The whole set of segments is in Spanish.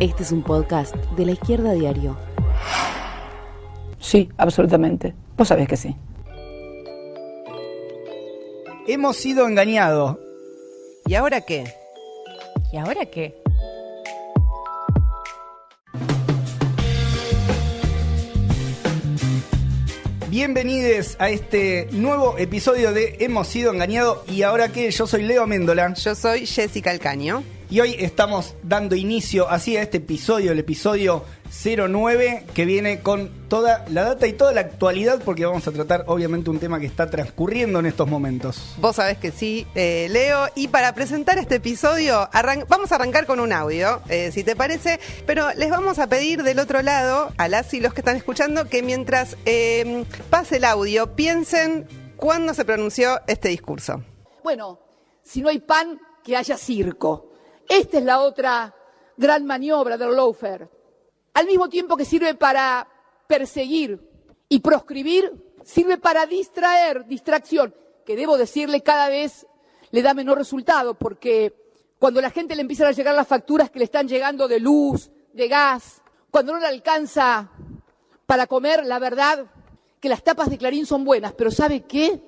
Este es un podcast de La Izquierda Diario. Sí, absolutamente. Vos sabés que sí. Hemos sido engañados. ¿Y ahora qué? ¿Y ahora qué? Bienvenidos a este nuevo episodio de Hemos sido engañados. ¿Y ahora qué? Yo soy Leo Méndola. Yo soy Jessica Alcaño. Y hoy estamos dando inicio así a este episodio, el episodio 09, que viene con toda la data y toda la actualidad, porque vamos a tratar obviamente un tema que está transcurriendo en estos momentos. Vos sabés que sí, Leo. Y para presentar este episodio, vamos a arrancar con un audio, si te parece. Pero les vamos a pedir del otro lado, a las y los que están escuchando, que mientras pase el audio, piensen cuándo se pronunció este discurso. Bueno, si no hay pan, que haya circo. Esta es la otra gran maniobra del lawfare. Al mismo tiempo que sirve para perseguir y proscribir, sirve para distracción, que debo decirle cada vez le da menor resultado, porque cuando la gente le empiezan a llegar las facturas que le están llegando de luz, de gas, cuando no le alcanza para comer, la verdad que las tapas de Clarín son buenas, pero ¿sabe qué?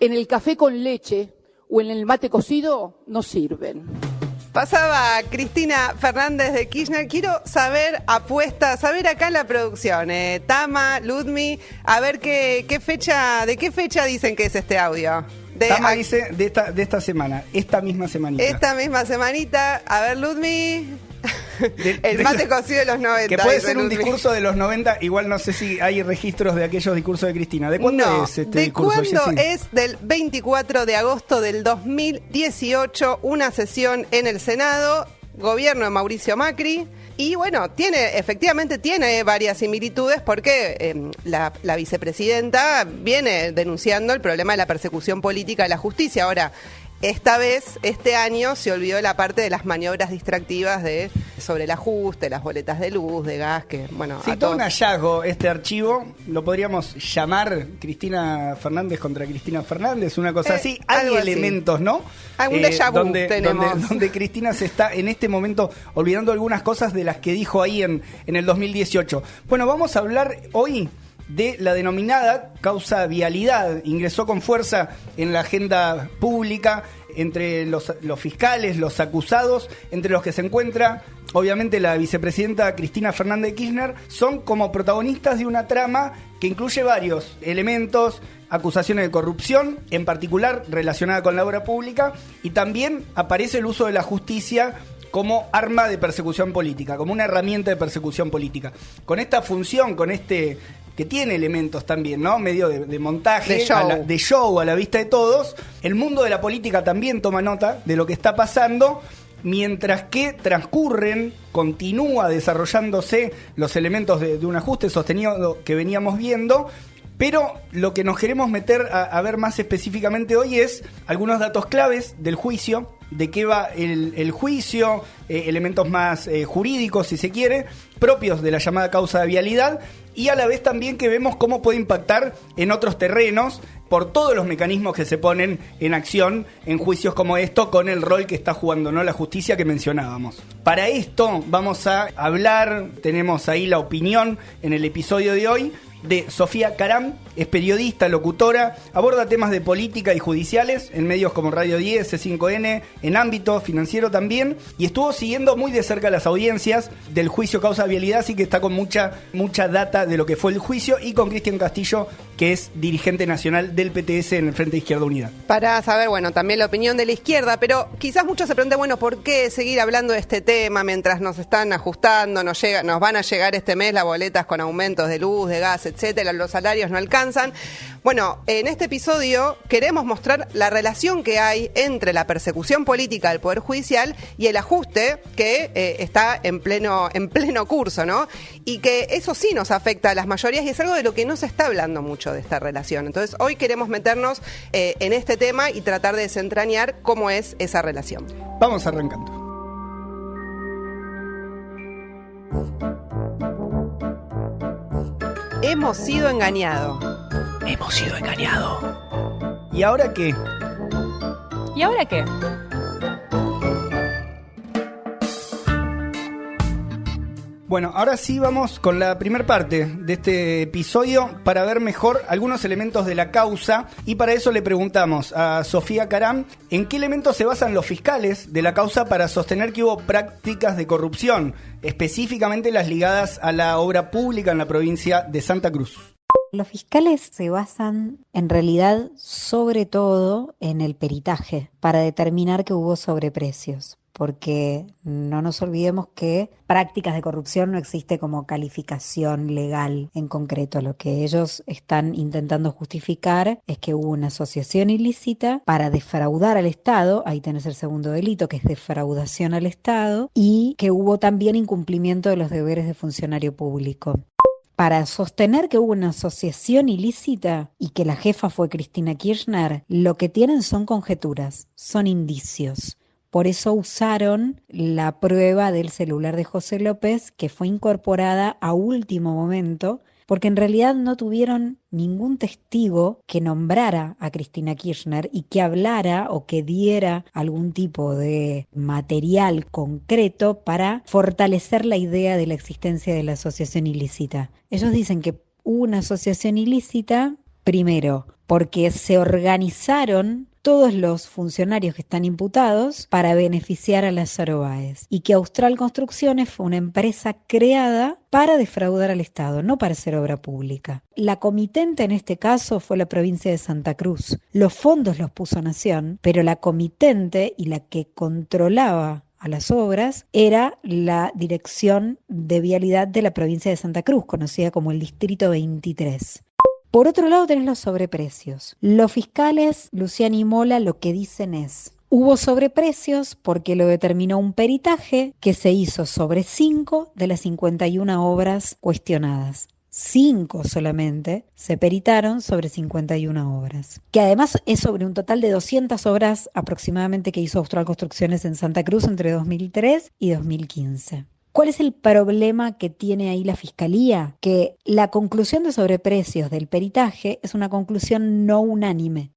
En el café con leche o en el mate cocido no sirven. Pasaba Cristina Fernández de Kirchner. Quiero saber saber acá en la producción, Tama, Ludmi, a ver de qué fecha dicen que es este audio. Tama dice de esta semana, esta misma semanita. Esta misma semanita, a ver, Ludmi. El mate cocido de los 90. Que puede ser un discurso de los 90, igual no sé si hay registros de aquellos discursos de Cristina. ¿De cuándo es este discurso? ¿De cuándo es? Del 24 de agosto del 2018, una sesión en el Senado, gobierno de Mauricio Macri. Y bueno, efectivamente tiene varias similitudes porque la vicepresidenta viene denunciando el problema de la persecución política de la justicia. Ahora, este año se olvidó de la parte de las maniobras distractivas sobre el ajuste, las boletas de luz, de gas, que bueno... Sí, todo un hallazgo este archivo, lo podríamos llamar Cristina Fernández contra Cristina Fernández, una cosa así. Hay elementos, así, ¿no? Algún déjà vu tenemos. Donde Cristina se está en este momento olvidando algunas cosas de las que dijo ahí en el 2018. Bueno, vamos a hablar hoy de la denominada causa vialidad. Ingresó con fuerza en la agenda pública entre los fiscales, los acusados, entre los que se encuentra obviamente la vicepresidenta Cristina Fernández de Kirchner. Son como protagonistas de una trama que incluye varios elementos, acusaciones de corrupción, en particular relacionada con la obra pública, y también aparece el uso de la justicia como arma de persecución política, como una herramienta de persecución política. Con esta función, que tiene elementos también, ¿no? Medio de montaje, de show a la vista de todos. El mundo de la política también toma nota de lo que está pasando, mientras que continúa desarrollándose los elementos de un ajuste sostenido que veníamos viendo. Pero lo que nos queremos meter a ver más específicamente hoy es algunos datos claves del juicio, de qué va el juicio, elementos más jurídicos, si se quiere, propios de la llamada causa de vialidad, y a la vez también que vemos cómo puede impactar en otros terrenos por todos los mecanismos que se ponen en acción en juicios como esto, con el rol que está jugando, ¿no?, la justicia que mencionábamos. Para esto vamos a hablar, tenemos ahí la opinión en el episodio de hoy, de Sofía Caram. Es periodista, locutora, aborda temas de política y judiciales en medios como Radio 10, C5N, en ámbito financiero también, y estuvo siguiendo muy de cerca las audiencias del juicio causa vialidad, así que está con mucha data de lo que fue el juicio, y con Cristian Castillo, que es dirigente nacional del PTS en el Frente de Izquierda Unida. Para saber, bueno, también la opinión de la izquierda, pero quizás muchos se pregunten, bueno, ¿por qué seguir hablando de este tema mientras nos están ajustando, nos van a llegar este mes las boletas con aumentos de luz, de gas, etcétera, los salarios no alcanzan? Bueno, en este episodio queremos mostrar la relación que hay entre la persecución política del Poder Judicial y el ajuste que está en pleno curso, ¿no? Y que eso sí nos afecta a las mayorías, y es algo de lo que no se está hablando mucho de esta relación. Entonces, hoy queremos meternos en este tema y tratar de desentrañar cómo es esa relación. Vamos arrancando. Hemos sido engañados. Hemos sido engañados. ¿Y ahora qué? ¿Y ahora qué? Bueno, ahora sí vamos con la primera parte de este episodio para ver mejor algunos elementos de la causa, y para eso le preguntamos a Sofía Caram en qué elementos se basan los fiscales de la causa para sostener que hubo prácticas de corrupción, específicamente las ligadas a la obra pública en la provincia de Santa Cruz. Los fiscales se basan en realidad sobre todo en el peritaje para determinar que hubo sobreprecios, porque no nos olvidemos que prácticas de corrupción no existe como calificación legal en concreto. Lo que ellos están intentando justificar es que hubo una asociación ilícita para defraudar al Estado, ahí tenés el segundo delito que es defraudación al Estado, y que hubo también incumplimiento de los deberes de funcionario público. Para sostener que hubo una asociación ilícita y que la jefa fue Cristina Kirchner, lo que tienen son conjeturas, son indicios. Por eso usaron la prueba del celular de José López, que fue incorporada a último momento, porque en realidad no tuvieron ningún testigo que nombrara a Cristina Kirchner y que hablara o que diera algún tipo de material concreto para fortalecer la idea de la existencia de la asociación ilícita. Ellos dicen que hubo una asociación ilícita, primero, porque se organizaron todos los funcionarios que están imputados para beneficiar a Lázaro Báez, y que Austral Construcciones fue una empresa creada para defraudar al Estado, no para hacer obra pública. La comitente en este caso fue la provincia de Santa Cruz. Los fondos los puso Nación, pero la comitente y la que controlaba a las obras era la Dirección de Vialidad de la provincia de Santa Cruz, conocida como el Distrito 23. Por otro lado tenés los sobreprecios. Los fiscales, Luciana y Mola, lo que dicen es: hubo sobreprecios porque lo determinó un peritaje que se hizo sobre 5 de las 51 obras cuestionadas. 5 solamente se peritaron sobre 51 obras, que además es sobre un total de 200 obras aproximadamente que hizo Austral Construcciones en Santa Cruz entre 2003 y 2015. ¿Cuál es el problema que tiene ahí la Fiscalía? Que la conclusión de sobreprecios del peritaje es una conclusión no unánime.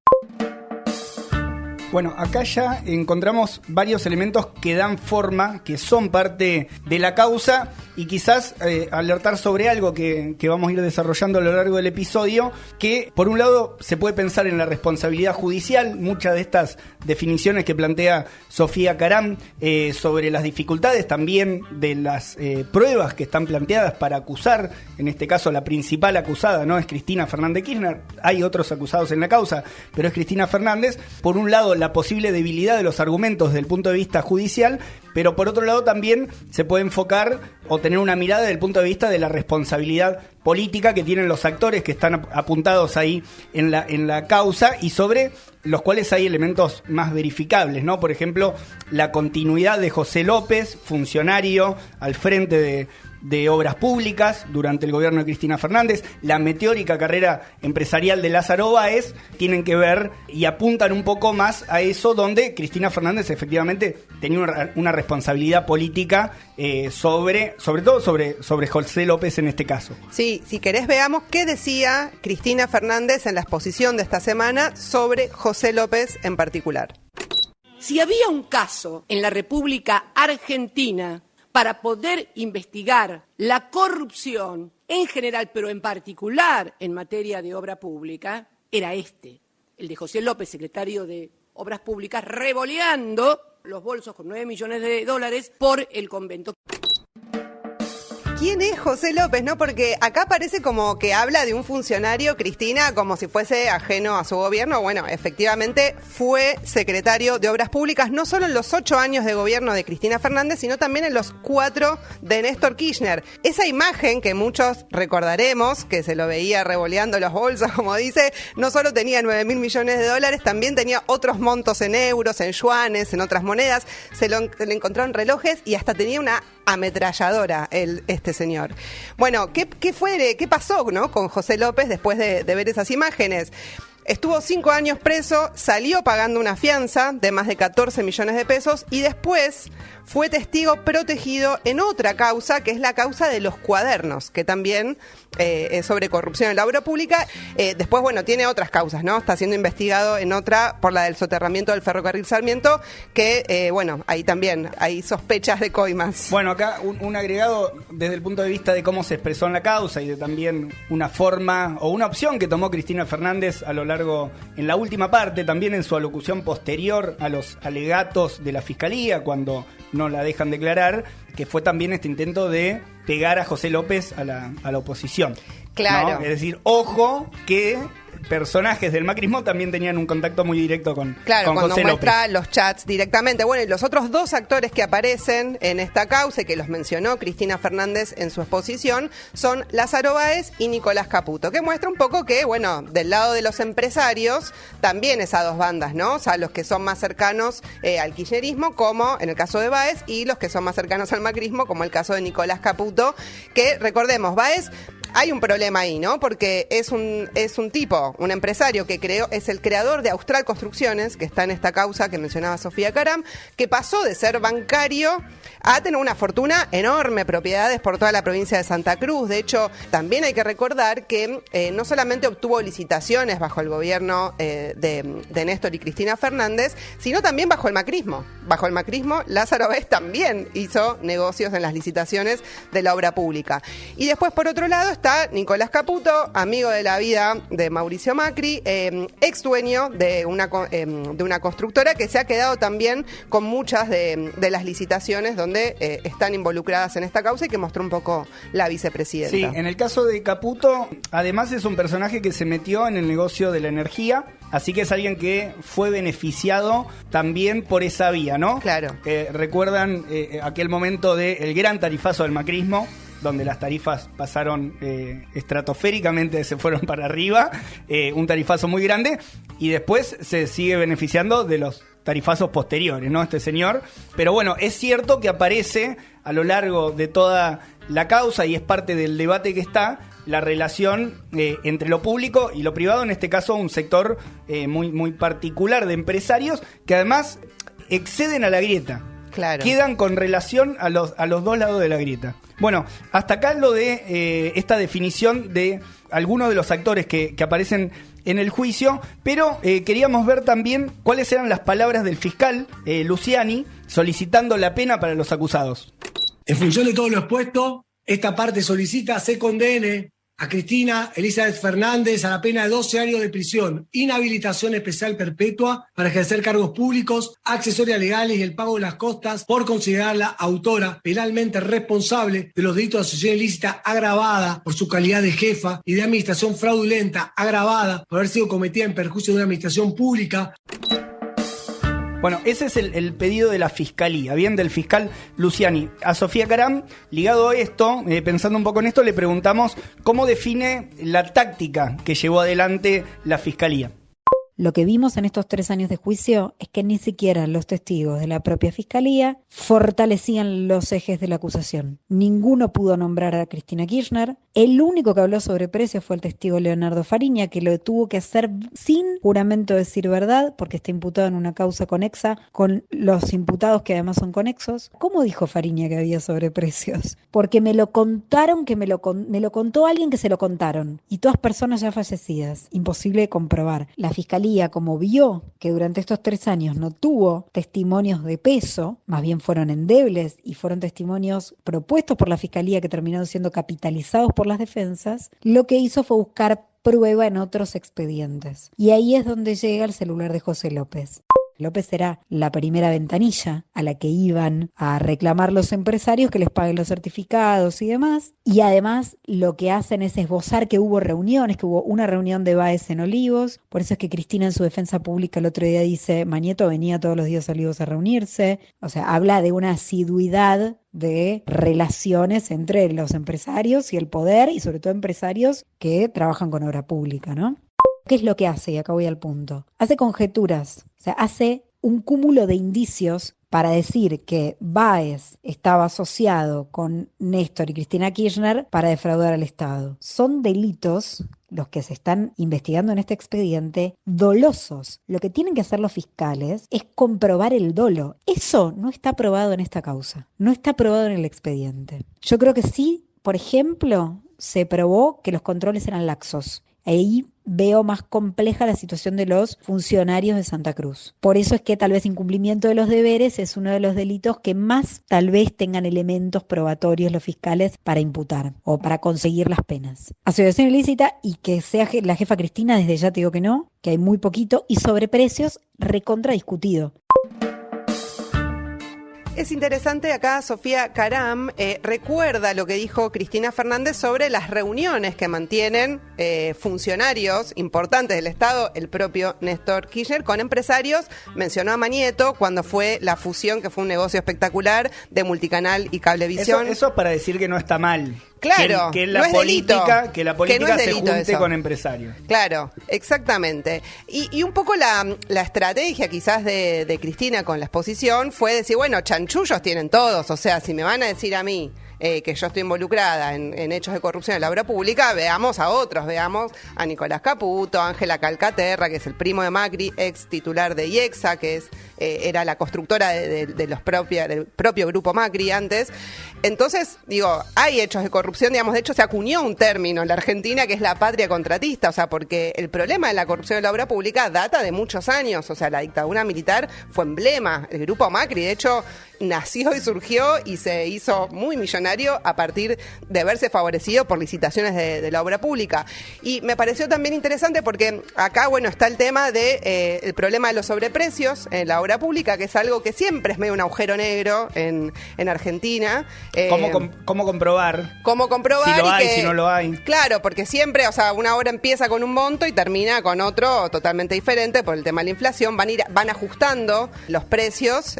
Bueno, acá ya encontramos varios elementos que dan forma, que son parte de la causa, y quizás alertar sobre algo que vamos a ir desarrollando a lo largo del episodio, que por un lado se puede pensar en la responsabilidad judicial. Muchas de estas definiciones que plantea Sofía Caram sobre las dificultades también de las pruebas que están planteadas para acusar, en este caso la principal acusada no es Cristina Fernández Kirchner, hay otros acusados en la causa, pero es Cristina Fernández. Por un lado, la posible debilidad de los argumentos desde el punto de vista judicial, pero por otro lado también se puede enfocar o tener una mirada desde el punto de vista de la responsabilidad política que tienen los actores que están apuntados ahí en la causa, y sobre los cuales hay elementos más verificables, ¿no? Por ejemplo, la continuidad de José López, funcionario al frente de obras públicas durante el gobierno de Cristina Fernández, la meteórica carrera empresarial de Lázaro Báez, tienen que ver y apuntan un poco más a eso, donde Cristina Fernández efectivamente tenía una responsabilidad política sobre todo sobre José López en este caso. Sí, si querés veamos qué decía Cristina Fernández en la exposición de esta semana sobre José López en particular. Si había un caso en la República Argentina para poder investigar la corrupción en general, pero en particular en materia de obra pública, era este, el de José López, secretario de Obras Públicas, revoleando los bolsos con $9 millones por el convento. ¿Quién es José López? ¿No? Porque acá parece como que habla de un funcionario, Cristina, como si fuese ajeno a su gobierno. Bueno, efectivamente fue secretario de Obras Públicas, no solo en los 8 años de gobierno de Cristina Fernández, sino también en los 4 de Néstor Kirchner. Esa imagen que muchos recordaremos, que se lo veía revoleando los bolsos, como dice, no solo tenía $9.000 millones, también tenía otros montos en euros, en yuanes, en otras monedas. Se le encontraron relojes y hasta tenía una ametralladora este señor. Bueno, ¿qué pasó, ¿no?, con José López después de ver esas imágenes? Estuvo 5 años preso, salió pagando una fianza de más de 14 millones de pesos y después fue testigo protegido en otra causa, que es la causa de los cuadernos, que también es sobre corrupción en la obra pública. Después, bueno, tiene otras causas, ¿no? Está siendo investigado en otra por la del soterramiento del ferrocarril Sarmiento, que, bueno, ahí también hay sospechas de coimas. Bueno, acá un agregado desde el punto de vista de cómo se expresó en la causa y de también una forma o una opción que tomó Cristina Fernández a lo largo, en la última parte, también en su alocución posterior a los alegatos de la Fiscalía, cuando no la dejan declarar, que fue también este intento de pegar a José López a la oposición. Claro. ¿No? Es decir, ojo que personajes del macrismo también tenían un contacto muy directo con José López. Claro, cuando muestra los chats directamente. Bueno, y los otros dos actores que aparecen en esta causa y que los mencionó Cristina Fernández en su exposición son Lázaro Báez y Nicolás Caputo, que muestra un poco que, bueno, del lado de los empresarios también esas dos bandas, ¿no? O sea, los que son más cercanos al kirchnerismo, como en el caso de Báez, y los que son más cercanos al macrismo, como el caso de Nicolás Caputo, que, recordemos, Báez... Hay un problema ahí, ¿no? Porque es un tipo, un empresario que es el creador de Austral Construcciones, que está en esta causa que mencionaba Sofía Caram, que pasó de ser bancario a tener una fortuna enorme, propiedades por toda la provincia de Santa Cruz. De hecho, también hay que recordar que no solamente obtuvo licitaciones bajo el gobierno de Néstor y Cristina Fernández, sino también bajo el macrismo. Bajo el macrismo, Lázaro Báez también hizo negocios en las licitaciones de la obra pública. Y después, por otro lado, está Nicolás Caputo, amigo de la vida de Mauricio Macri, ex dueño de una constructora que se ha quedado también con muchas de las licitaciones donde están involucradas en esta causa y que mostró un poco la vicepresidenta. Sí, en el caso de Caputo, además es un personaje que se metió en el negocio de la energía, así que es alguien que fue beneficiado también por esa vía, ¿no? Claro. Recuerdan aquel momento del gran tarifazo del macrismo, donde las tarifas pasaron estratosféricamente, se fueron para arriba, un tarifazo muy grande, y después se sigue beneficiando de los tarifazos posteriores, ¿no? Este señor. Pero bueno, es cierto que aparece a lo largo de toda la causa, y es parte del debate que está, la relación entre lo público y lo privado, en este caso un sector muy, muy particular de empresarios que además exceden a la grieta. Claro. Quedan con relación a los dos lados de la grieta. Bueno, hasta acá lo de esta definición de algunos de los actores que aparecen en el juicio, pero queríamos ver también cuáles eran las palabras del fiscal Luciani solicitando la pena para los acusados. En función de todo lo expuesto, esta parte solicita se condene a Cristina Elizabeth Fernández a la pena de 12 años de prisión, inhabilitación especial perpetua para ejercer cargos públicos, accesorias legales y el pago de las costas por considerarla autora penalmente responsable de los delitos de asociación ilícita agravada por su calidad de jefa y de administración fraudulenta agravada por haber sido cometida en perjuicio de una administración pública. Bueno, ese es el pedido de la Fiscalía, bien, del fiscal Luciani. A Sofía Caram, ligado a esto, pensando un poco en esto, le preguntamos cómo define la táctica que llevó adelante la Fiscalía. Lo que vimos en estos 3 años de juicio es que ni siquiera los testigos de la propia Fiscalía fortalecían los ejes de la acusación. Ninguno pudo nombrar a Cristina Kirchner. El único que habló sobre precios fue el testigo Leonardo Fariña, que lo tuvo que hacer sin juramento de decir verdad, porque está imputado en una causa conexa con los imputados que además son conexos. ¿Cómo dijo Fariña que había sobreprecios? Porque me lo contaron, me lo contó alguien que se lo contaron. Y todas personas ya fallecidas. Imposible de comprobar. La Fiscalía, como vio que durante estos 3 años no tuvo testimonios de peso, más bien fueron endebles y fueron testimonios propuestos por la Fiscalía que terminaron siendo capitalizados por las defensas, lo que hizo fue buscar prueba en otros expedientes. Y ahí es donde llega el celular de José López. López era la primera ventanilla a la que iban a reclamar los empresarios que les paguen los certificados y demás. Y además lo que hacen es esbozar que hubo reuniones, que hubo una reunión de Báez en Olivos. Por eso es que Cristina en su defensa pública el otro día dice, Mañeto venía todos los días a Olivos a reunirse. O sea, habla de una asiduidad de relaciones entre los empresarios y el poder, y sobre todo empresarios que trabajan con obra pública, ¿no? ¿Qué es lo que hace? Y acá voy al punto. Hace conjeturas, o sea, hace un cúmulo de indicios para decir que Báez estaba asociado con Néstor y Cristina Kirchner para defraudar al Estado. Son delitos los que se están investigando en este expediente, dolosos. Lo que tienen que hacer los fiscales es comprobar el dolo. Eso no está probado en esta causa, no está probado en el expediente. Yo creo que sí, por ejemplo, se probó que los controles eran laxos. Ahí veo más compleja la situación de los funcionarios de Santa Cruz. Por eso es que tal vez incumplimiento de los deberes es uno de los delitos que más tal vez tengan elementos probatorios los fiscales para imputar o para conseguir las penas. Asociación ilícita y que sea la jefa Cristina, desde ya te digo que no, que hay muy poquito, y sobreprecios recontra discutido. Es interesante acá, Sofía Caram recuerda lo que dijo Cristina Fernández sobre las reuniones que mantienen funcionarios importantes del Estado, el propio Néstor Kirchner, con empresarios. Mencionó a Manieto cuando fue la fusión, que fue un negocio espectacular, de Multicanal y Cablevisión. Eso es para decir que no está mal. Claro, que no es delito. Que la política no se junte eso. con empresarios. Claro, exactamente. Y un poco la estrategia quizás de Cristina con la exposición fue decir, bueno, chanchullos tienen todos, o sea, si me van a decir a mí que yo estoy involucrada en hechos de corrupción en la obra pública, veamos a otros, veamos a Nicolás Caputo, a Ángela Calcaterra, que es el primo de Macri, ex titular de IEXA, que era la constructora del propio grupo Macri antes. Entonces, digo, hay hechos de corrupción, digamos, de hecho se acuñó un término en la Argentina que es la patria contratista, o sea, porque el problema de la corrupción en la obra pública data de muchos años, o sea, la dictadura militar fue emblema, el grupo Macri, de hecho, nació y surgió y se hizo muy millonario a partir de verse favorecido por licitaciones de la obra pública. Y me pareció también interesante porque acá, bueno, está el tema de el problema de los sobreprecios en la obra pública, que es algo que siempre es medio un agujero negro en Argentina. ¿Cómo comprobar? ¿Cómo comprobar? Si lo hay, si no lo hay. Claro, porque siempre, o sea, una obra empieza con un monto y termina con otro totalmente diferente por el tema de la inflación. Van ajustando los precios,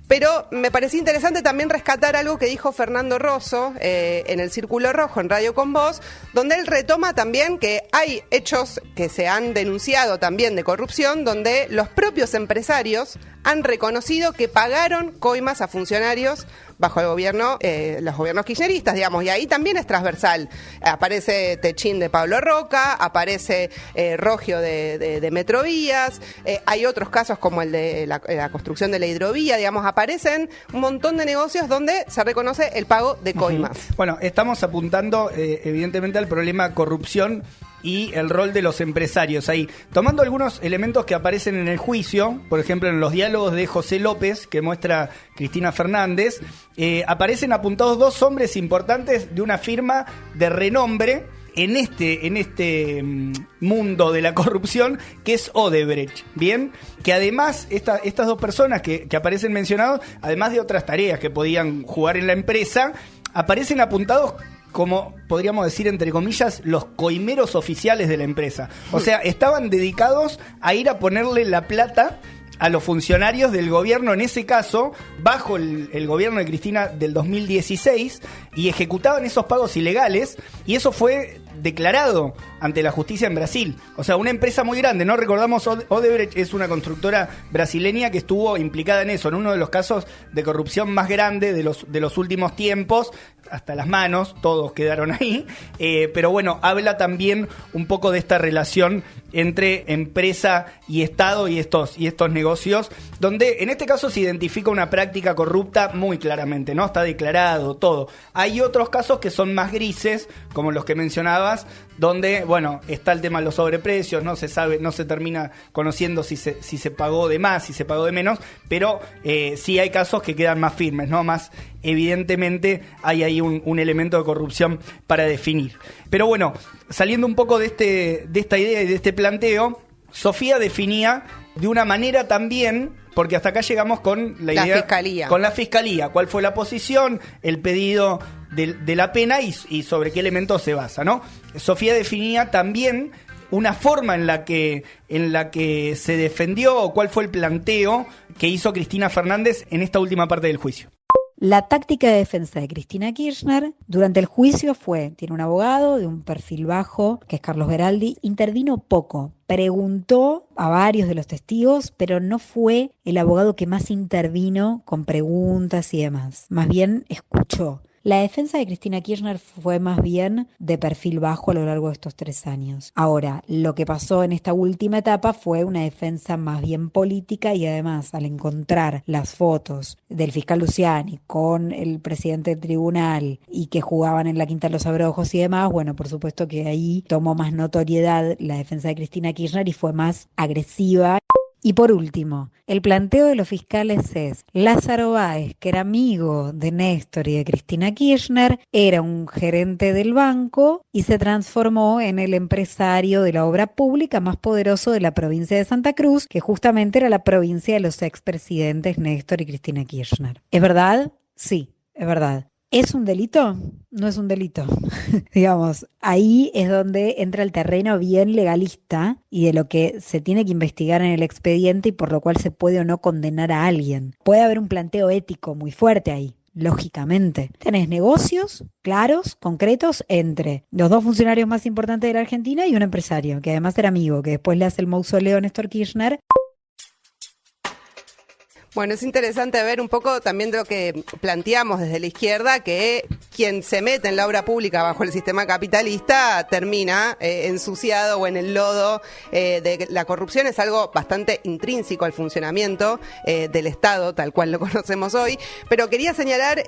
pero me parecía interesante también rescatar algo que dijo Fernando Rosso en el Círculo Rojo, en Radio Con Voz, donde él retoma también que hay hechos que se han denunciado también de corrupción, donde los propios empresarios han reconocido que pagaron coimas a funcionarios bajo el gobierno, los gobiernos kirchneristas, digamos, y ahí también es transversal. Aparece Techín de Pablo Roca, aparece Rogio de Metrovías, hay otros casos como el de la construcción de la hidrovía, digamos, aparecen un montón de negocios donde se reconoce el pago de coimas. Bueno, estamos apuntando evidentemente al problema corrupción y el rol de los empresarios ahí, tomando algunos elementos que aparecen en el juicio, por ejemplo en los diálogos de José López que muestra Cristina Fernández, aparecen apuntados dos hombres importantes de una firma de renombre en este mundo de la corrupción, que es Odebrecht, ¿bien? Que además estas dos personas que aparecen mencionados, además de otras tareas que podían jugar en la empresa, aparecen apuntados como podríamos decir, entre comillas, los coimeros oficiales de la empresa. O sea, estaban dedicados a ir a ponerle la plata a los funcionarios del gobierno, en ese caso, bajo el gobierno de Cristina del 2016, y ejecutaban esos pagos ilegales, y eso fue declarado ante la justicia en Brasil. O sea, una empresa muy grande, ¿no? Recordamos, Odebrecht es una constructora brasileña que estuvo implicada en eso, en uno de los casos de corrupción más grande de los últimos tiempos, hasta las manos, todos quedaron ahí, pero bueno, habla también un poco de esta relación entre empresa y Estado y estos negocios, donde en este caso se identifica una práctica corrupta muy claramente, ¿no? Está declarado todo. Hay otros casos que son más grises, como los que mencionabas, donde, bueno, está el tema de los sobreprecios, no se sabe, no se termina conociendo si se pagó de más, si se pagó de menos, pero sí hay casos que quedan más firmes, ¿no? Más evidentemente hay ahí un elemento de corrupción para definir. Pero bueno, saliendo un poco de esta idea y de este planteo, Sofía definía de una manera también, porque hasta acá llegamos con la idea, fiscalía. Con la fiscalía, cuál fue la posición, el pedido de la pena y sobre qué elementos se basa, ¿no? Sofía definía también una forma en la que se defendió, o cuál fue el planteo que hizo Cristina Fernández en esta última parte del juicio. La táctica de defensa de Cristina Kirchner durante el juicio tiene un abogado de un perfil bajo, que es Carlos Beraldi, intervino poco, preguntó a varios de los testigos, pero no fue el abogado que más intervino con preguntas y demás, más bien escuchó. La defensa de Cristina Kirchner fue más bien de perfil bajo a lo largo de estos 3 años. Ahora, lo que pasó en esta última etapa fue una defensa más bien política y además al encontrar las fotos del fiscal Luciani con el presidente del tribunal y que jugaban en la Quinta de los Abrojos y demás, bueno, por supuesto que ahí tomó más notoriedad la defensa de Cristina Kirchner y fue más agresiva. Y por último, el planteo de los fiscales es: Lázaro Báez, que era amigo de Néstor y de Cristina Kirchner, era un gerente del banco y se transformó en el empresario de la obra pública más poderoso de la provincia de Santa Cruz, que justamente era la provincia de los expresidentes Néstor y Cristina Kirchner. ¿Es verdad? Sí, es verdad. ¿Es un delito? No es un delito. Digamos, ahí es donde entra el terreno bien legalista y de lo que se tiene que investigar en el expediente y por lo cual se puede o no condenar a alguien. Puede haber un planteo ético muy fuerte ahí, lógicamente. Tenés negocios claros, concretos, entre los 2 funcionarios más importantes de la Argentina y un empresario, que además era amigo, que después le hace el mausoleo a Néstor Kirchner. Bueno, es interesante ver un poco también de lo que planteamos desde la izquierda, que quien se mete en la obra pública bajo el sistema capitalista termina ensuciado o en el lodo de la corrupción. Es algo bastante intrínseco al funcionamiento del Estado, tal cual lo conocemos hoy. Pero quería señalar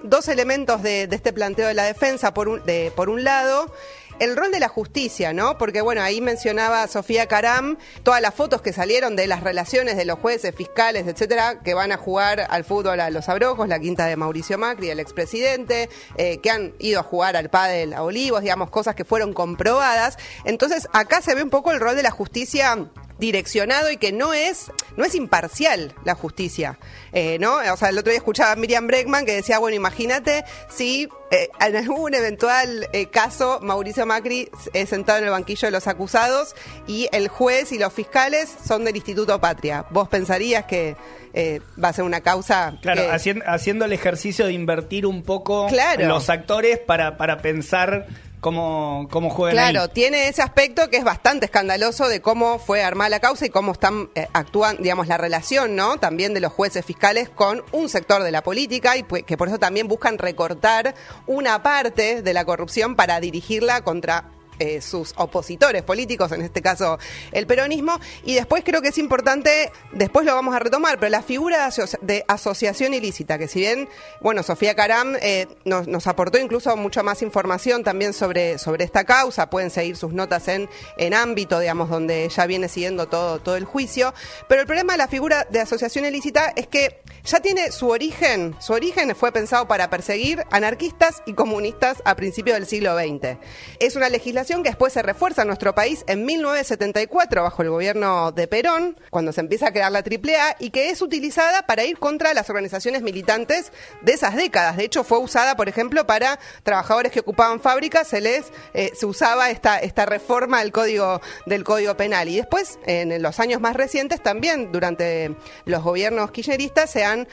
2 elementos de este planteo de la defensa. Por un lado, el rol de la justicia, ¿no? Porque, bueno, ahí mencionaba Sofía Caram todas las fotos que salieron de las relaciones de los jueces, fiscales, etcétera, que van a jugar al fútbol a Los Abrojos, la quinta de Mauricio Macri, el expresidente, que han ido a jugar al pádel a Olivos, digamos, cosas que fueron comprobadas. Entonces, acá se ve un poco el rol de la justicia direccionado y que no es imparcial la justicia, ¿no? O sea, el otro día escuchaba a Miriam Bregman que decía, bueno, imagínate si en algún eventual caso Mauricio Macri es sentado en el banquillo de los acusados y el juez y los fiscales son del Instituto Patria. ¿Vos pensarías que va a ser una causa? Claro, que... haciendo el ejercicio de invertir un poco los actores para pensar cómo juegan. Claro, ahí. Tiene ese aspecto que es bastante escandaloso de cómo fue armada la causa y cómo actúan, digamos, la relación, ¿no? También de los jueces fiscales con un sector de la política y que por eso también buscan recortar una parte de la corrupción para dirigirla contra sus opositores políticos, en este caso el peronismo. Y después creo que es importante, después lo vamos a retomar, pero la figura de asociación ilícita, que si bien, bueno, Sofía Caram nos aportó incluso mucha más información también sobre esta causa, pueden seguir sus notas en Ámbito, digamos, donde ya viene siguiendo todo el juicio, pero el problema de la figura de asociación ilícita es que ya tiene su origen fue pensado para perseguir anarquistas y comunistas a principios del siglo XX. Es una legislación que después se refuerza en nuestro país en 1974 bajo el gobierno de Perón, cuando se empieza a crear la AAA y que es utilizada para ir contra las organizaciones militantes de esas décadas. De hecho, fue usada, por ejemplo, para trabajadores que ocupaban fábricas, se usaba esta reforma del Código Penal. Y después, en los años más recientes, también durante los gobiernos kirchneristas se han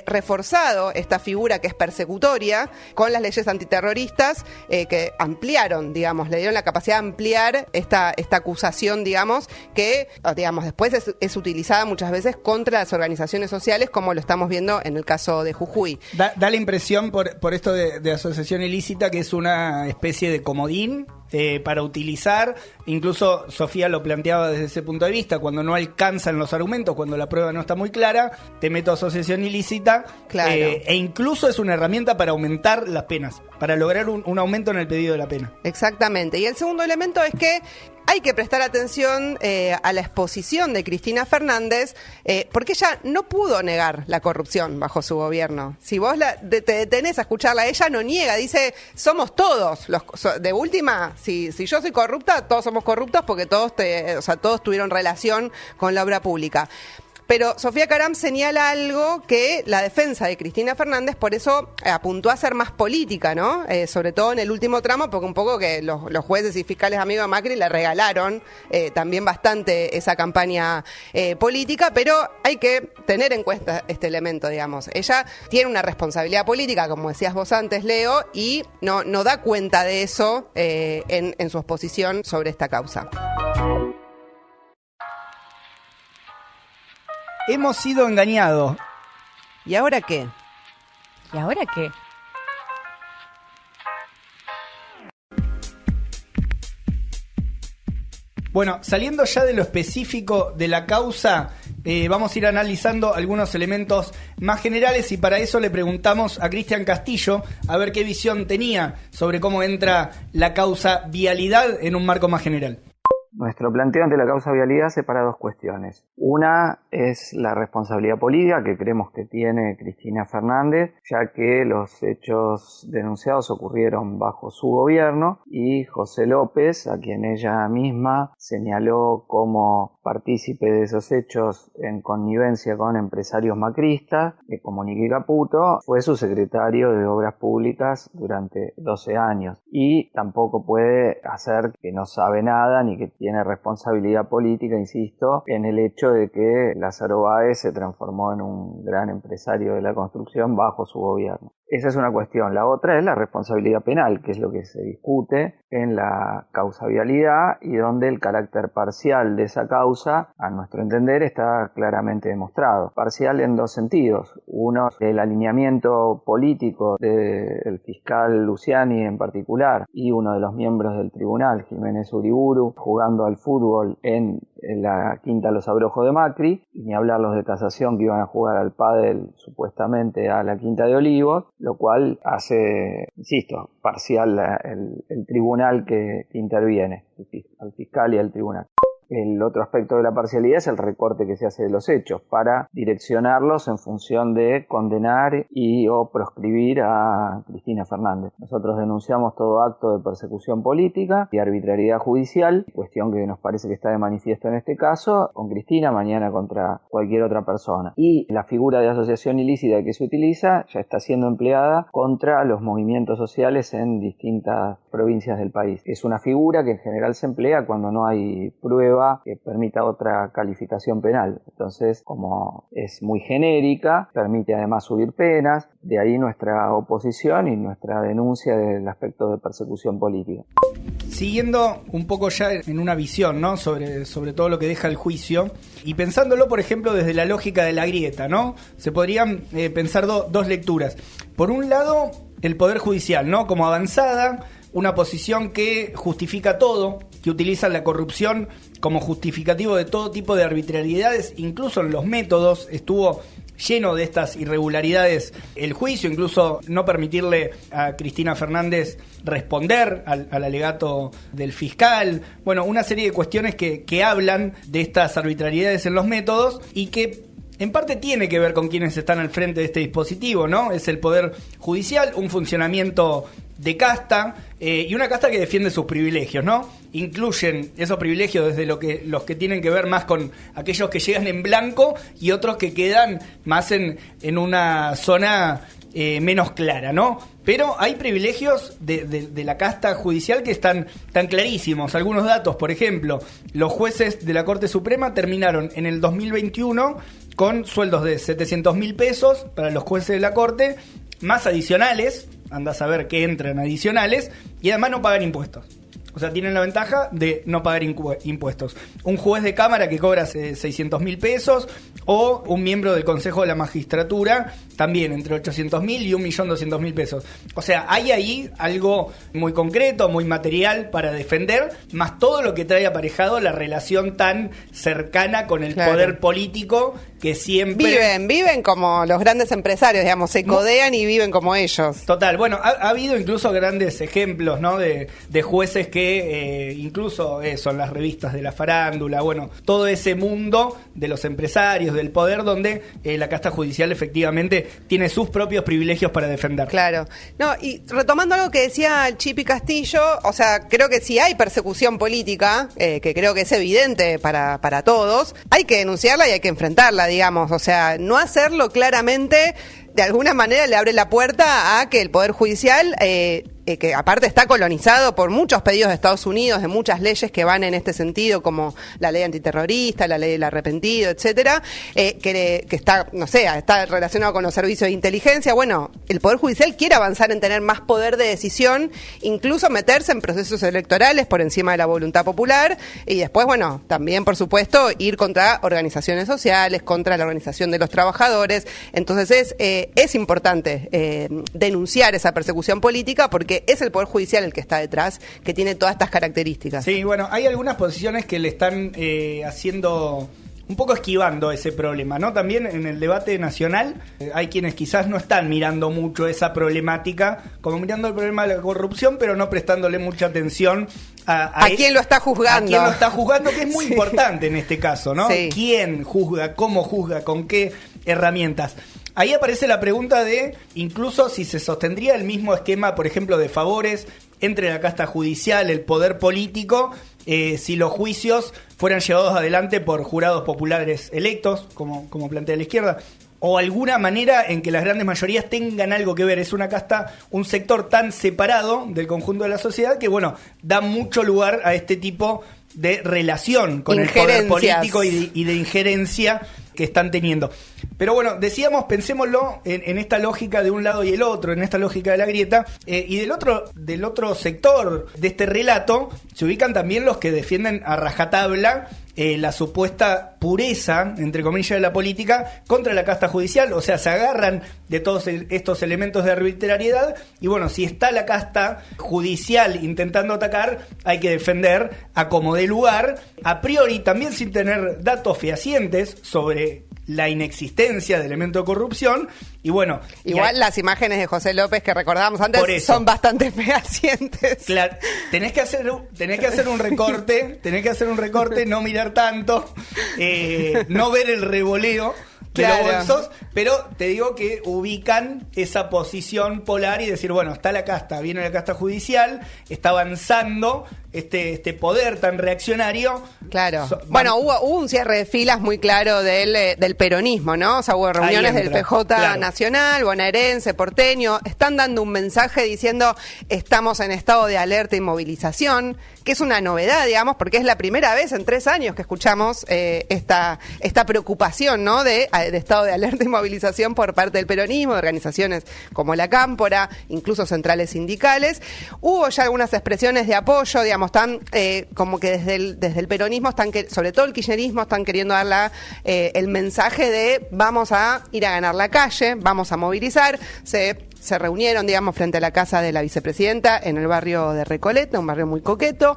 reforzado esta figura que es persecutoria con las leyes antiterroristas que ampliaron, digamos, le dieron la capacidad de ampliar esta acusación, digamos, que después es utilizada muchas veces contra las organizaciones sociales, como lo estamos viendo en el caso de Jujuy. Da la impresión por esto de asociación ilícita que es una especie de comodín para utilizar. Incluso Sofía lo planteaba desde ese punto de vista: cuando no alcanzan los argumentos, cuando la prueba no está muy clara, te meto asociación ilícita. Claro. E incluso es una herramienta para aumentar las penas, para lograr un aumento en el pedido de la pena. Exactamente. Y el segundo elemento es que hay que prestar atención a la exposición de Cristina Fernández, porque ella no pudo negar la corrupción bajo su gobierno. Si vos te detenés a escucharla, ella no niega, dice, somos todos, de última, si yo soy corrupta, todos somos corruptos porque todos tuvieron relación con la obra pública. Pero Sofía Caram señala algo que la defensa de Cristina Fernández, por eso apuntó a ser más política, ¿no? Sobre todo en el último tramo, porque un poco que los jueces y fiscales amigos de Macri le regalaron también bastante esa campaña política, pero hay que tener en cuenta este elemento, digamos. Ella tiene una responsabilidad política, como decías vos antes, Leo, y no da cuenta de eso en su exposición sobre esta causa. Hemos sido engañados. ¿Y ahora qué? ¿Y ahora qué? Bueno, saliendo ya de lo específico de la causa, vamos a ir analizando algunos elementos más generales y para eso le preguntamos a Cristian Castillo a ver qué visión tenía sobre cómo entra la causa vialidad en un marco más general. Nuestro planteo ante la causa vialidad separa dos cuestiones. Una es la responsabilidad política que creemos que tiene Cristina Fernández, ya que los hechos denunciados ocurrieron bajo su gobierno y José López, a quien ella misma señaló como partícipe de esos hechos en connivencia con empresarios macristas, como Nicky Caputo, fue su secretario de Obras Públicas durante 12 años y tampoco puede hacer que no sabe nada ni que tiene responsabilidad política, insisto, en el hecho de que Lázaro Báez se transformó en un gran empresario de la construcción bajo su gobierno. Esa es una cuestión. La otra es la responsabilidad penal, que es lo que se discute en la causa vialidad y donde el carácter parcial de esa causa, a nuestro entender, está claramente demostrado. Parcial en dos sentidos. Uno, el alineamiento político del fiscal Luciani en particular y uno de los miembros del tribunal, Jiménez Uriburu, jugando al fútbol en la Quinta Los Abrojos de Macri, y ni hablar los de casación que iban a jugar al pádel supuestamente a la Quinta de Olivos, lo cual hace, insisto, parcial el tribunal que interviene, al fiscal y al tribunal. El otro aspecto de la parcialidad es el recorte que se hace de los hechos para direccionarlos en función de condenar y o proscribir a Cristina Fernández. Nosotros denunciamos todo acto de persecución política y arbitrariedad judicial, cuestión que nos parece que está de manifiesto en este caso, con Cristina, mañana contra cualquier otra persona. Y la figura de asociación ilícita que se utiliza ya está siendo empleada contra los movimientos sociales en distintas provincias del país. Es una figura que en general se emplea cuando no hay prueba que permita otra calificación penal. Entonces, como es muy genérica, permite además subir penas, de ahí nuestra oposición y nuestra denuncia del aspecto de persecución política. Siguiendo un poco ya en una visión, ¿no? sobre todo lo que deja el juicio y pensándolo, por ejemplo, desde la lógica de la grieta, ¿no? Se podrían pensar dos lecturas. Por un lado, el Poder Judicial, ¿no? Como avanzada, una posición que justifica todo, que utiliza la corrupción como justificativo de todo tipo de arbitrariedades, incluso en los métodos estuvo lleno de estas irregularidades el juicio, incluso no permitirle a Cristina Fernández responder al alegato del fiscal. Bueno, una serie de cuestiones que hablan de estas arbitrariedades en los métodos y que en parte tiene que ver con quienes están al frente de este dispositivo, ¿no? Es el Poder Judicial, un funcionamiento de casta y una casta que defiende sus privilegios, ¿no? Incluyen esos privilegios desde los que tienen que ver más con aquellos que llegan en blanco y otros que quedan más en una zona menos clara, ¿no? Pero hay privilegios de la casta judicial que están tan clarísimos. Algunos datos, por ejemplo, los jueces de la Corte Suprema terminaron en el 2021 con sueldos de 700.000 pesos para los jueces de la Corte, más adicionales, anda a saber qué entran adicionales, y además no pagan impuestos. O sea, tienen la ventaja de no pagar impuestos. Un juez de Cámara que cobra 600.000 pesos o un miembro del Consejo de la Magistratura también entre 800.000 y 1.200.000 pesos. O sea, hay ahí algo muy concreto, muy material para defender, más todo lo que trae aparejado la relación tan cercana con el poder político que siempre... Viven como los grandes empresarios, digamos, se codean y viven como ellos. Total, bueno, ha habido incluso grandes ejemplos, ¿no? de jueces que que incluso son las revistas de la farándula, bueno, todo ese mundo de los empresarios, del poder, donde la casta judicial efectivamente tiene sus propios privilegios para defender. Claro. No, y retomando algo que decía el Chipi Castillo, o sea, creo que si hay persecución política, que creo que es evidente para todos, hay que denunciarla y hay que enfrentarla, digamos. O sea, no hacerlo claramente, de alguna manera le abre la puerta a que el Poder Judicial, que aparte está colonizado por muchos pedidos de Estados Unidos, de muchas leyes que van en este sentido, como la ley antiterrorista, la ley del arrepentido, etcétera, que está, no sé, está relacionado con los servicios de inteligencia. Bueno, el Poder Judicial quiere avanzar en tener más poder de decisión, incluso meterse en procesos electorales por encima de la voluntad popular, y después, bueno, también, por supuesto, ir contra organizaciones sociales, contra la organización de los trabajadores. Entonces es importante denunciar esa persecución política, porque es el Poder Judicial el que está detrás, que tiene todas estas características. Sí, bueno, hay algunas posiciones que le están haciendo, un poco esquivando ese problema, ¿no? También en el debate nacional hay quienes quizás no están mirando mucho esa problemática, como mirando el problema de la corrupción, pero no prestándole mucha atención a quién lo está juzgando. A quién lo está juzgando, que es muy importante en este caso, ¿no? Sí. ¿Quién juzga? ¿Cómo juzga? ¿Con qué herramientas? Ahí aparece la pregunta de, incluso si se sostendría el mismo esquema, por ejemplo, de favores entre la casta judicial, el poder político, si los juicios fueran llevados adelante por jurados populares electos, como plantea la izquierda, o alguna manera en que las grandes mayorías tengan algo que ver. Es una casta, un sector tan separado del conjunto de la sociedad que, bueno, da mucho lugar a este tipo de relación con el poder político y de injerencia que están teniendo. Pero bueno, decíamos, pensémoslo en esta lógica de un lado y el otro, en esta lógica de la grieta, y del otro sector de este relato se ubican también los que defienden a rajatabla la supuesta pureza, entre comillas, de la política contra la casta judicial. O sea, se agarran de todos estos elementos de arbitrariedad y bueno, si está la casta judicial intentando atacar, hay que defender a como dé lugar, a priori también sin tener datos fehacientes sobre la inexistencia de elemento de corrupción. Y bueno, igual las imágenes de José López que recordábamos antes son bastante fehacientes. Claro, tenés que hacer un recorte, no mirar tanto, no ver el revoleo de los bolsos, pero te digo que ubican esa posición polar y decir, bueno, está la casta, viene la casta judicial, está avanzando este poder tan reaccionario. Claro. Bueno, hubo un cierre de filas muy claro del peronismo, ¿no? O sea, hubo reuniones del PJ nacional, bonaerense, porteño, están dando un mensaje diciendo estamos en estado de alerta y movilización, que es una novedad, digamos, porque es la primera vez en 3 años que escuchamos esta preocupación, ¿no? De estado de alerta y movilización por parte del peronismo, de organizaciones como la Cámpora, incluso centrales sindicales. Hubo ya algunas expresiones de apoyo, digamos, están como que desde el peronismo, sobre todo el kirchnerismo, están queriendo dar el mensaje de vamos a ir a ganar la calle, vamos a movilizar. Se reunieron, digamos, frente a la casa de la vicepresidenta en el barrio de Recoleta, un barrio muy coqueto.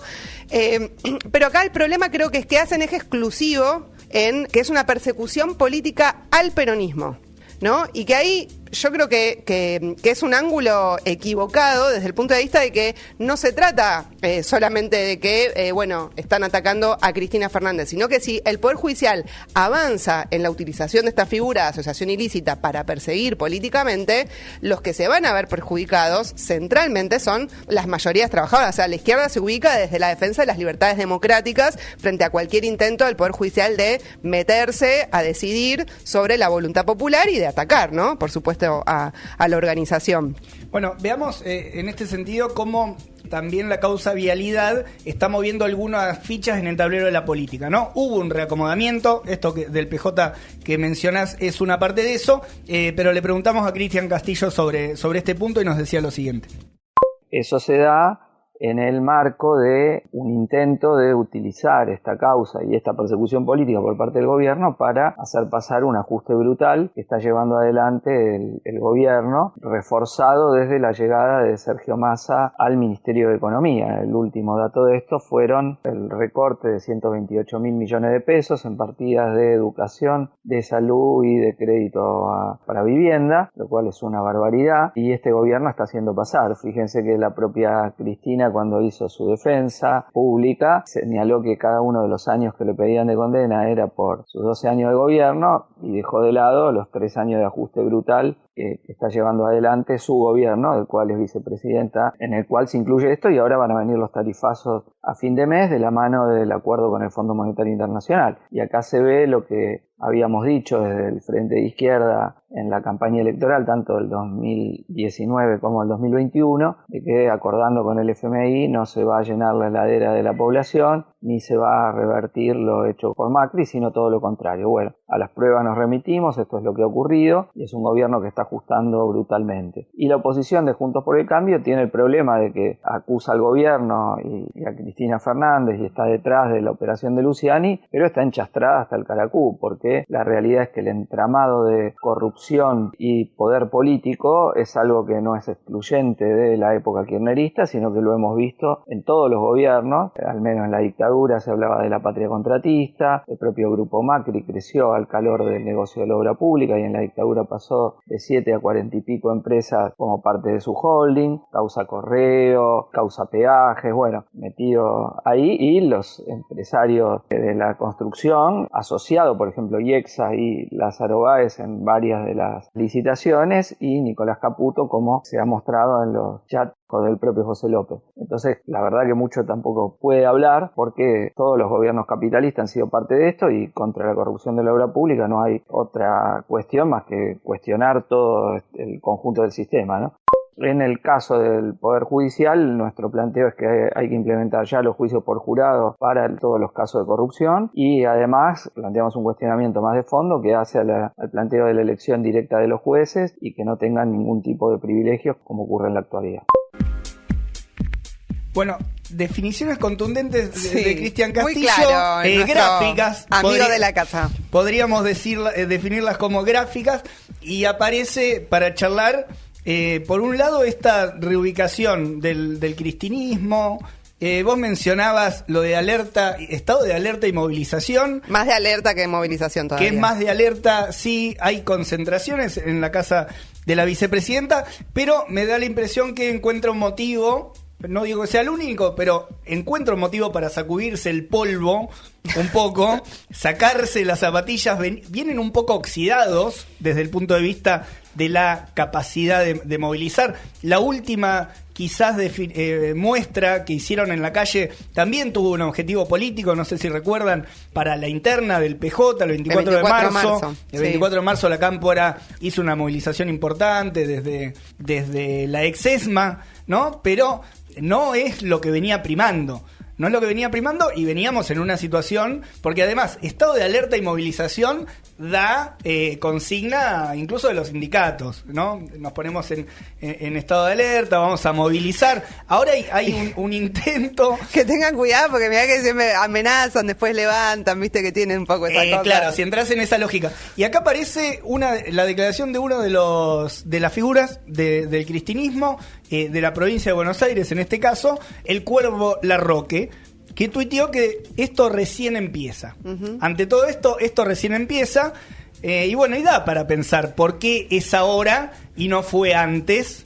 Pero acá el problema creo que es que hacen eje exclusivo en que es una persecución política al peronismo, ¿no? Y que ahí yo creo que es un ángulo equivocado desde el punto de vista de que no se trata solamente de que, están atacando a Cristina Fernández, sino que si el Poder Judicial avanza en la utilización de esta figura de asociación ilícita para perseguir políticamente, los que se van a ver perjudicados centralmente son las mayorías trabajadoras. O sea, la izquierda se ubica desde la defensa de las libertades democráticas frente a cualquier intento del Poder Judicial de meterse a decidir sobre la voluntad popular y de atacar, ¿no? Por supuesto, a la organización. Bueno, veamos en este sentido cómo también la causa vialidad está moviendo algunas fichas en el tablero de la política, ¿no? Hubo un reacomodamiento, esto del PJ que mencionás es una parte de eso, pero le preguntamos a Cristian Castillo sobre este punto y nos decía lo siguiente. Eso se da en el marco de un intento de utilizar esta causa y esta persecución política por parte del gobierno para hacer pasar un ajuste brutal que está llevando adelante el gobierno, reforzado desde la llegada de Sergio Massa al Ministerio de Economía. El último dato de esto fueron el recorte de 128.000 millones de pesos en partidas de educación, de salud y de crédito para vivienda, lo cual es una barbaridad, y este gobierno está haciendo pasar. Fíjense que la propia Cristina Cristina, cuando hizo su defensa pública, señaló que cada uno de los años que le pedían de condena era por sus 12 años de gobierno y dejó de lado los 3 años de ajuste brutal que está llevando adelante su gobierno, del cual es vicepresidenta, en el cual se incluye esto, y ahora van a venir los tarifazos a fin de mes de la mano del acuerdo con el Fondo Monetario Internacional. Y acá se ve lo que habíamos dicho desde el Frente de Izquierda en la campaña electoral, tanto del 2019 como del 2021, de que acordando con el FMI no se va a llenar la heladera de la población, ni se va a revertir lo hecho por Macri, sino todo lo contrario. Bueno, a las pruebas nos remitimos, esto es lo que ha ocurrido, y es un gobierno que está ajustando brutalmente. Y la oposición de Juntos por el Cambio tiene el problema de que acusa al gobierno y a Cristina Fernández y está detrás de la operación de Luciani, pero está enchastrada hasta el caracú, porque la realidad es que el entramado de corrupción y poder político es algo que no es excluyente de la época kirchnerista, sino que lo hemos visto en todos los gobiernos, al menos en la dictadura se hablaba de la patria contratista, el propio grupo Macri creció al calor del negocio de la obra pública y en la dictadura pasó de 7 a 40 y pico empresas como parte de su holding, causa correo, causa peajes, bueno, metido ahí, y los empresarios de la construcción, asociado por ejemplo IEXA y Lázaro Báez en varias de las licitaciones, y Nicolás Caputo, como se ha mostrado en los chats del propio José López. Entonces, la verdad que mucho tampoco puede hablar, porque todos los gobiernos capitalistas han sido parte de esto, y contra la corrupción de la obra pública no hay otra cuestión más que cuestionar todo el conjunto del sistema, ¿no? En el caso del Poder Judicial, nuestro planteo es que hay que implementar ya los juicios por jurado para todos los casos de corrupción, y además planteamos un cuestionamiento más de fondo que hace al planteo de la elección directa de los jueces y que no tengan ningún tipo de privilegios como ocurre en la actualidad. Bueno, definiciones contundentes de Cristian Castillo, muy claro, gráficas. Amigo de la casa. Podríamos definirlas como gráficas, y aparece para charlar, por un lado, esta reubicación del cristinismo. Vos mencionabas lo de alerta, estado de alerta y movilización. Más de alerta que de movilización todavía. Que es más de alerta, sí, hay concentraciones en la casa de la vicepresidenta, pero me da la impresión que encuentra un motivo. No digo que sea el único, pero encuentro un motivo para sacudirse el polvo un poco, sacarse las zapatillas. Vienen un poco oxidados desde el punto de vista de la capacidad de movilizar. La última quizás muestra que hicieron en la calle también tuvo un objetivo político, no sé si recuerdan, para la interna del PJ el 24 de marzo. El 24 de marzo la Cámpora hizo una movilización importante desde la ex ESMA, ¿no? Pero no es lo que venía primando. No es lo que venía primando, y veníamos en una situación, porque además estado de alerta y movilización da consigna incluso de los sindicatos, ¿no? Nos ponemos en estado de alerta, vamos a movilizar. Ahora hay un intento. Que tengan cuidado, porque mirá que siempre amenazan, después levantan, viste que tienen un poco esa cosa. Claro, si entras en esa lógica. Y acá aparece la declaración de uno de las figuras del cristinismo, de la provincia de Buenos Aires, en este caso, el Cuervo Larroque, que tuiteó que esto recién empieza. Uh-huh. Ante todo esto recién empieza, y bueno, y da para pensar por qué es ahora y no fue antes.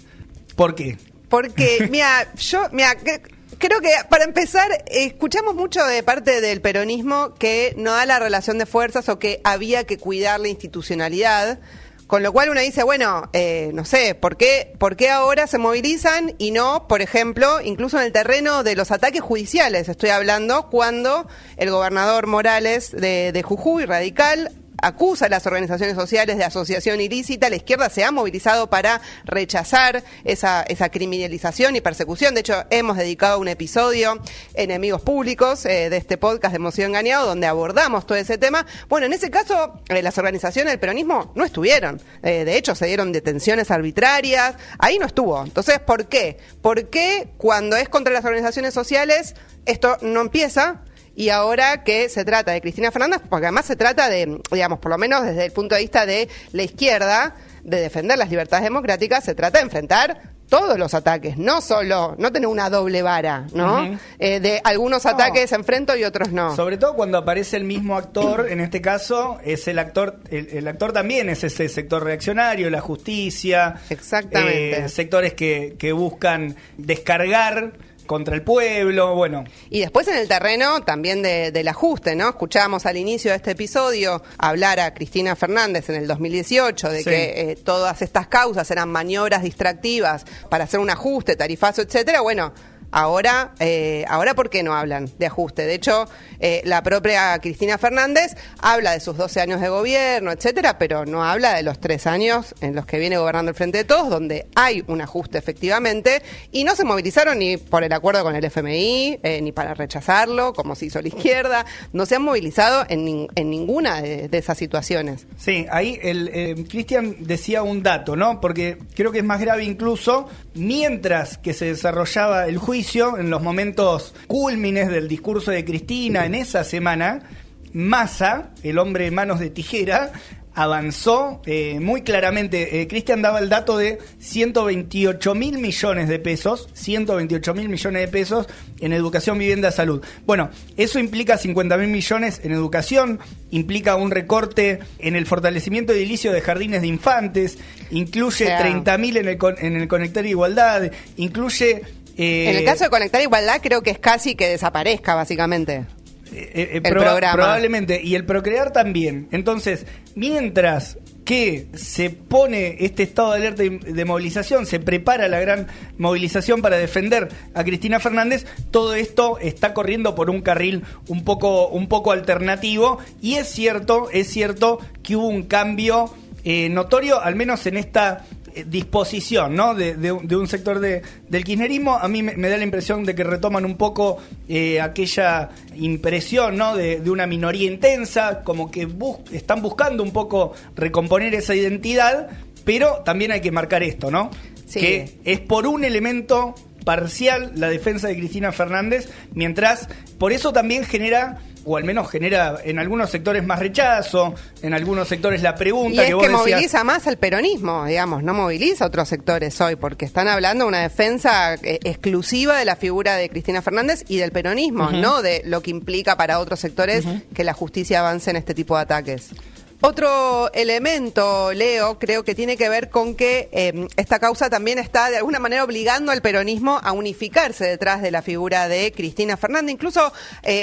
¿Por qué? Porque, creo que para empezar, escuchamos mucho de parte del peronismo que no da la relación de fuerzas o que había que cuidar la institucionalidad. Con lo cual uno dice, bueno, no sé, ¿por qué ahora se movilizan y no, por ejemplo, incluso en el terreno de los ataques judiciales? Estoy hablando cuando el gobernador Morales de Jujuy, radical, acusa a las organizaciones sociales de asociación ilícita. La izquierda se ha movilizado para rechazar esa criminalización y persecución. De hecho, hemos dedicado un episodio, Enemigos Públicos, de este podcast de Emoción Engañado, donde abordamos todo ese tema. Bueno, en ese caso, las organizaciones del peronismo no estuvieron. De hecho, se dieron detenciones arbitrarias. Ahí no estuvo. Entonces, ¿por qué? ¿Por qué cuando es contra las organizaciones sociales esto no empieza? Y ahora que se trata de Cristina Fernández, porque además se trata de, digamos, por lo menos desde el punto de vista de la izquierda, de defender las libertades democráticas, se trata de enfrentar todos los ataques, no tener una doble vara, ¿no? Uh-huh. De algunos ataques enfrento y otros no. Sobre todo cuando aparece el mismo actor, en este caso es el actor también es ese sector reaccionario, la justicia. Exactamente. Sectores que buscan descargar contra el pueblo, bueno. Y después en el terreno también del ajuste, ¿no? Escuchábamos al inicio de este episodio hablar a Cristina Fernández en el 2018 de que todas estas causas eran maniobras distractivas para hacer un ajuste, tarifazo, etcétera. Bueno, ahora ¿por qué no hablan de ajuste? De hecho, la propia Cristina Fernández habla de sus 12 años de gobierno, etcétera, pero no habla de los 3 años en los que viene gobernando el Frente de Todos, donde hay un ajuste efectivamente, y no se movilizaron ni por el acuerdo con el FMI, ni para rechazarlo, como se hizo la izquierda. No se han movilizado en ninguna de esas situaciones. Sí, ahí Cristian decía un dato, ¿no? Porque creo que es más grave incluso, mientras que se desarrollaba el juicio, en los momentos cúlmines del discurso de Cristina en esa semana, Massa, el hombre de manos de tijera, avanzó muy claramente. Cristian daba el dato de 128.000 millones de pesos, 128.000 millones de pesos en educación, vivienda, salud. Bueno, eso implica 50.000 millones en educación, implica un recorte en el fortalecimiento edilicio de jardines de infantes, incluye 30.000 en el Conectar Igualdad, incluye... en el caso de Conectar Igualdad creo que es casi que desaparezca básicamente. El programa. Probablemente, y el Procrear también. Entonces, mientras que se pone este estado de alerta de movilización, se prepara la gran movilización para defender a Cristina Fernández, todo esto está corriendo por un carril un poco alternativo, y es cierto que hubo un cambio notorio, al menos en esta disposición, ¿no? de un sector del kirchnerismo. A mí me da la impresión de que retoman un poco aquella impresión, ¿no? de una minoría intensa, como que están buscando un poco recomponer esa identidad, pero también hay que marcar esto, ¿no? Sí. Que es por un elemento parcial la defensa de Cristina Fernández, mientras por eso también genera, o al menos genera en algunos sectores más rechazo, en algunos sectores la pregunta y que vos decías. Moviliza más al peronismo, digamos, no moviliza a otros sectores hoy, porque están hablando de una defensa exclusiva de la figura de Cristina Fernández y del peronismo, no de lo que implica para otros sectores que la justicia avance en este tipo de ataques. Otro elemento, Leo, creo que tiene que ver con que esta causa también está de alguna manera obligando al peronismo a unificarse detrás de la figura de Cristina Fernández. Incluso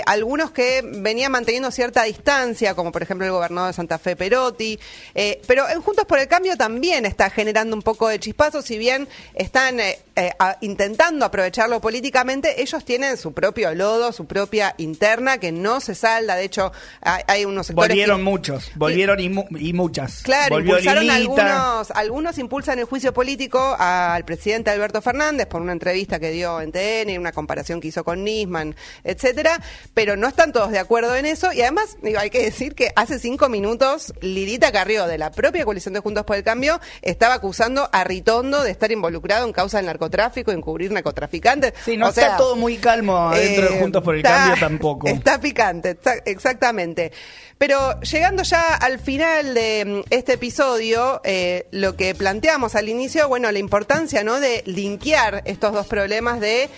algunos que venían manteniendo cierta distancia, como por ejemplo el gobernador de Santa Fe, Perotti. Pero en Juntos por el Cambio también está generando un poco de chispazo, si bien están intentando aprovecharlo políticamente, ellos tienen su propio lodo, su propia interna que no se salda. De hecho, hay unos sectores... Volvieron y muchas. Claro, impulsaron algunos impulsan el juicio político al presidente Alberto Fernández por una entrevista que dio en TN, una comparación que hizo con Nisman, etcétera, pero no están todos de acuerdo en eso. Y además, hay que decir que hace 5 minutos Lilita Carrió, de la propia coalición de Juntos por el Cambio, estaba acusando a Ritondo de estar involucrado en causa del narcotráfico, encubrir narcotraficantes. Sí, no está todo muy calmo adentro de Juntos por el Cambio tampoco. Está picante, exactamente. Pero llegando ya al final de este episodio, lo que planteamos al inicio, bueno, la importancia, ¿no?, de linkear estos dos problemas de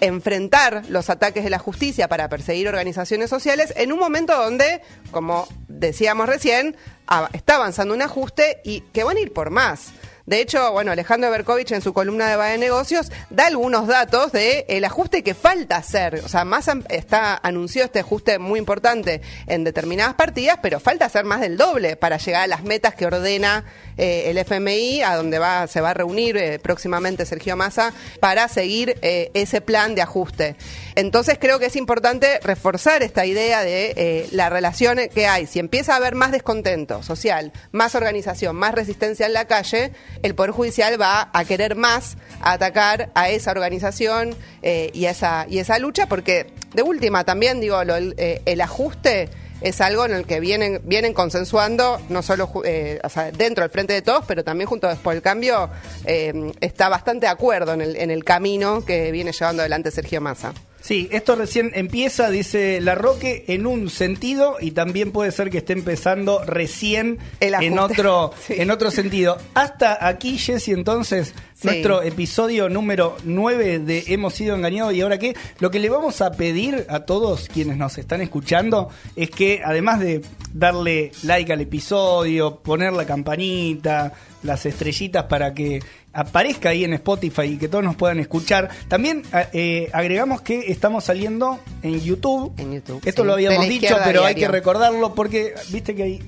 enfrentar los ataques de la justicia para perseguir organizaciones sociales en un momento donde, como decíamos recién, está avanzando un ajuste y que van a ir por más. De hecho, bueno, Alejandro Berkovich en su columna de Va de Negocios da algunos datos de el ajuste que falta hacer. O sea, Massa anunció este ajuste muy importante en determinadas partidas, pero falta hacer más del doble para llegar a las metas que ordena el FMI, a donde se va a reunir próximamente Sergio Massa para seguir ese plan de ajuste. Entonces creo que es importante reforzar esta idea de la relación que hay. Si empieza a haber más descontento social, más organización, más resistencia en la calle, el Poder Judicial va a querer más atacar a esa organización y esa lucha, porque de última también digo, el ajuste es algo en el que vienen consensuando, no solo dentro del Frente de Todos, pero también Juntos por el Cambio está bastante de acuerdo en el camino que viene llevando adelante Sergio Massa. Sí, esto recién empieza, dice Larroque, en un sentido, y también puede ser que esté empezando recién en otro sentido. Hasta aquí, Jessy, entonces, nuestro episodio número 9 de Hemos sido engañados y ahora qué. Lo que le vamos a pedir a todos quienes nos están escuchando es que además de darle like al episodio, poner la campanita, las estrellitas para que aparezca ahí en Spotify y que todos nos puedan escuchar. También agregamos que estamos saliendo en YouTube. Esto sí. lo habíamos dicho, pero hay que Diario. recordarlo porque viste que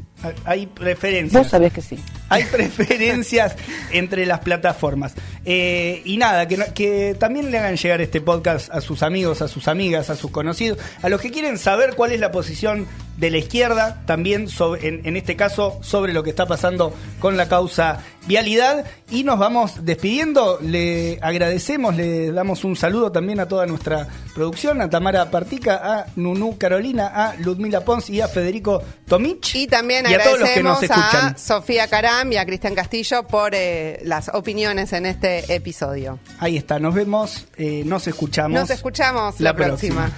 hay preferencias. Vos sabés que sí. Hay preferencias entre las plataformas. Y nada, que también le hagan llegar este podcast a sus amigos, a sus amigas, a sus conocidos, a los que quieren saber cuál es la posición de la izquierda, también en este caso sobre lo que está pasando con la causa vialidad. Y nos vamos despidiendo. Le agradecemos, le damos un saludo también a toda nuestra producción, a Tamara Partica, a Nunú Carolina, a Ludmila Pons y a Federico Tomich. Y también y a todos los que nos agradecemos escuchan. a Sofía Caram y a Cristian Castillo por las opiniones en este episodio. Ahí está, nos vemos, nos escuchamos. Nos escuchamos la próxima.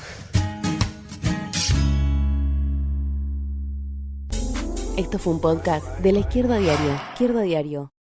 Esto fue un podcast de La Izquierda Diario. Izquierda Diario.